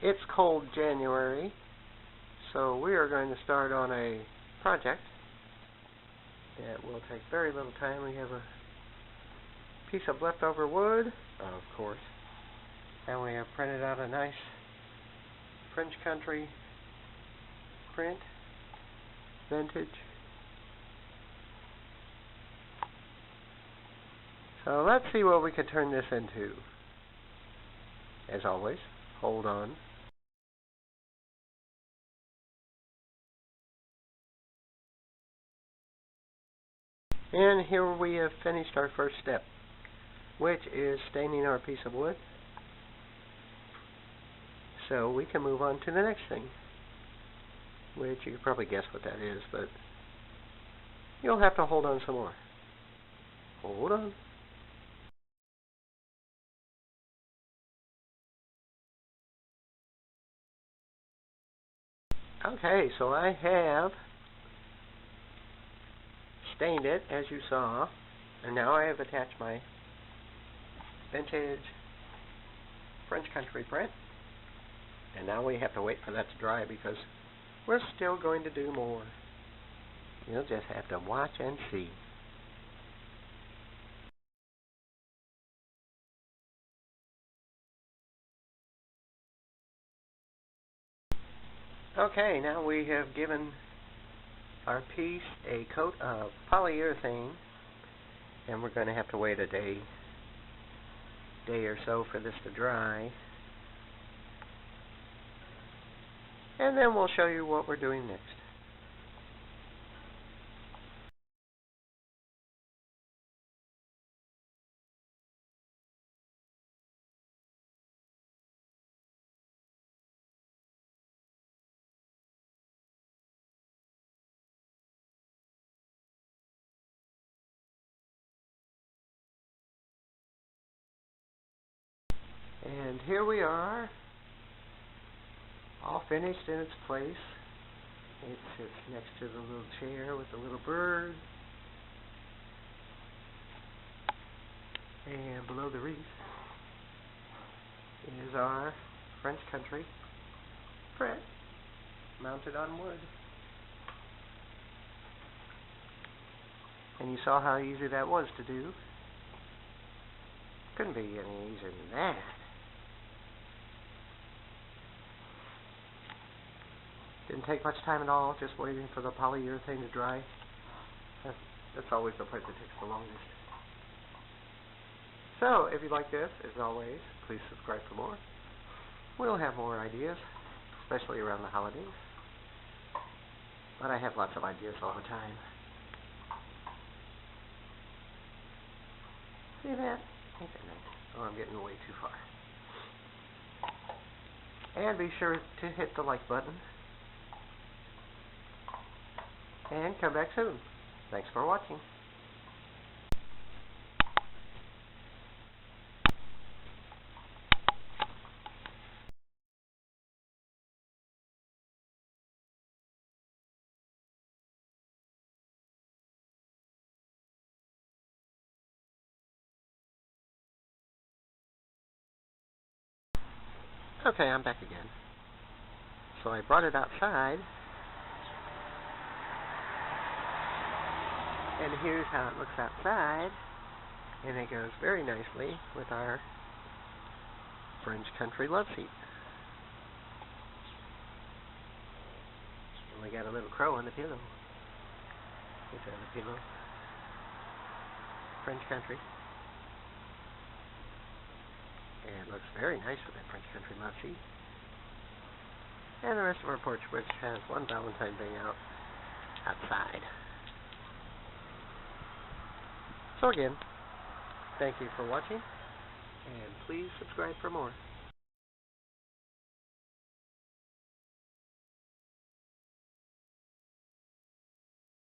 It's cold January, so we are going to start on a project that will take very little time. We have a piece of leftover wood, of course, and we have printed out a nice French Country print, vintage. So let's see what we could turn this into. As always, hold on. And here we have finished our first step, which is staining our piece of wood. So we can move on to the next thing, which you can probably guess what that is, but you'll have to hold on some more. Hold on. Okay, so I have stained it, as you saw, and now I have attached my vintage French Country print, and now we have to wait for that to dry because we're still going to do more. You'll just have to watch and see. Okay, now we have given our piece a coat of polyurethane, and we're going to have to wait a day or so for this to dry, and then we'll show you what we're doing next. And here we are, all finished in its place. It sits next to the little chair with the little bird. And below the wreath is our French Country print mounted on wood. And you saw how easy that was to do. Couldn't be any easier than that. Didn't take much time at all, just waiting for the polyurethane to dry. That's always the part that takes the longest. So, if you like this, as always, please subscribe for more. We'll have more ideas, especially around the holidays. But I have lots of ideas all the time. See that? Ain't that nice? Oh, I'm getting way too far. And be sure to hit the like button. And come back soon. Thanks for watching. Okay, I'm back again. So I brought it outside. And here's how it looks outside. And it goes very nicely with our French Country love seat. And we got a little crow on the pillow. It's on the pillow. French Country. And it looks very nice with that French Country love seat. And the rest of our porch, which has one Valentine Day out outside. So again, thank you for watching, and please subscribe for more.